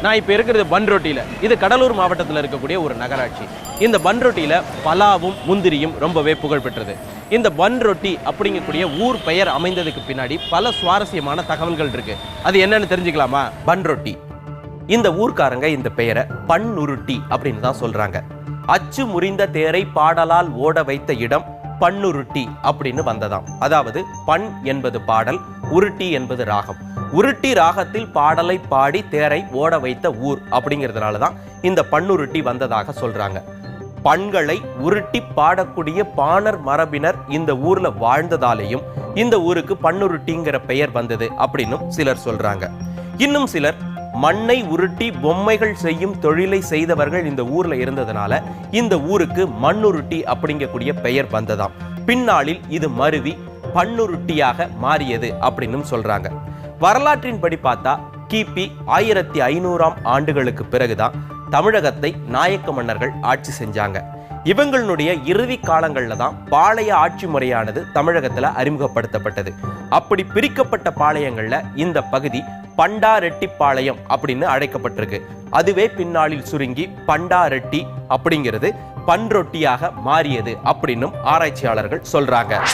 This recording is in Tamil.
நான் இப்போ இருக்கிறது பன்ருட்டியில். இது கடலூர் மாவட்டத்தில் இருக்கக்கூடிய ஒரு நகராட்சி. இந்த பன்ருட்டியில் பலாவும் முந்திரியும் ரொம்பவே புகழ் பெற்றது. இந்த பன்ருட்டி அப்படிங்கக்கூடிய ஊர் பெயர் அமைந்ததுக்கு பின்னாடி பல சுவாரஸ்யமான தகவல்கள் இருக்கு. அது என்னன்னு தெரிஞ்சுக்கலாமா? பன்ருட்டி, இந்த ஊர்க்காரங்க இந்த பெயரை பன்னுருட்டி அப்படின்னு தான் சொல்றாங்க. அச்சு முறிந்த தேரை பாடலால் ஓட வைத்த இடம் பன்னுருட்டி அப்படின்னு வந்ததாம். அதாவது பண் என்பது பாடல், உருட்டி என்பது ராகம். உருட்டி ராகத்தில் பாடலை பாடி தேரை ஓட வைத்த ஊர் அப்படிங்கிறதுனால தான் இந்த பன்னுருட்டி வந்ததாக சொல்றாங்க. பண்களை உருட்டி பாடக்கூடிய பாணர் மரபினர் இந்த ஊர்ல வாழ்ந்ததாலேயும் இந்த ஊருக்கு பன்னுருட்டிங்கிற பெயர் வந்தது அப்படின்னு சிலர் சொல்றாங்க. இன்னும் சிலர் மண்ணை உருட்டி பொம்மைகள் செய்யும் தொழிலை செய்தவர்கள் இந்த ஊர்ல இருந்ததுனால இந்த ஊருக்கு மண்ணுருட்டி அப்படிங்கக்கூடிய பெயர் வந்ததாம். பின்னாளில் இது மருவி பன்னுருட்டியாக மாறியது அப்படின்னு சொல்றாங்க. வரலாற்றின்படி பார்த்தா கிபி 1500ஆம் ஆண்டுகளுக்கு பிறகுதான் தமிழகத்தை நாயக்க மன்னர்கள் ஆட்சி செஞ்சாங்க. இவங்களுடைய இறுதி காலங்கள்ல தான் பாளைய ஆட்சி முறையானது தமிழகத்துல அறிமுகப்படுத்தப்பட்டது. அப்படி பிரிக்கப்பட்ட பாளையங்கள்ல இந்த பகுதி பண்டாரெட்டிப்பாளையம் அப்படின்னு அழைக்கப்பட்டிருக்கு. அதுவே பின்னாளில் சுருங்கி பண்டாரெட்டி அப்படிங்கிறது பன்ரொட்டியாக மாறியது அப்படின்னும் ஆராய்ச்சியாளர்கள் சொல்றாங்க.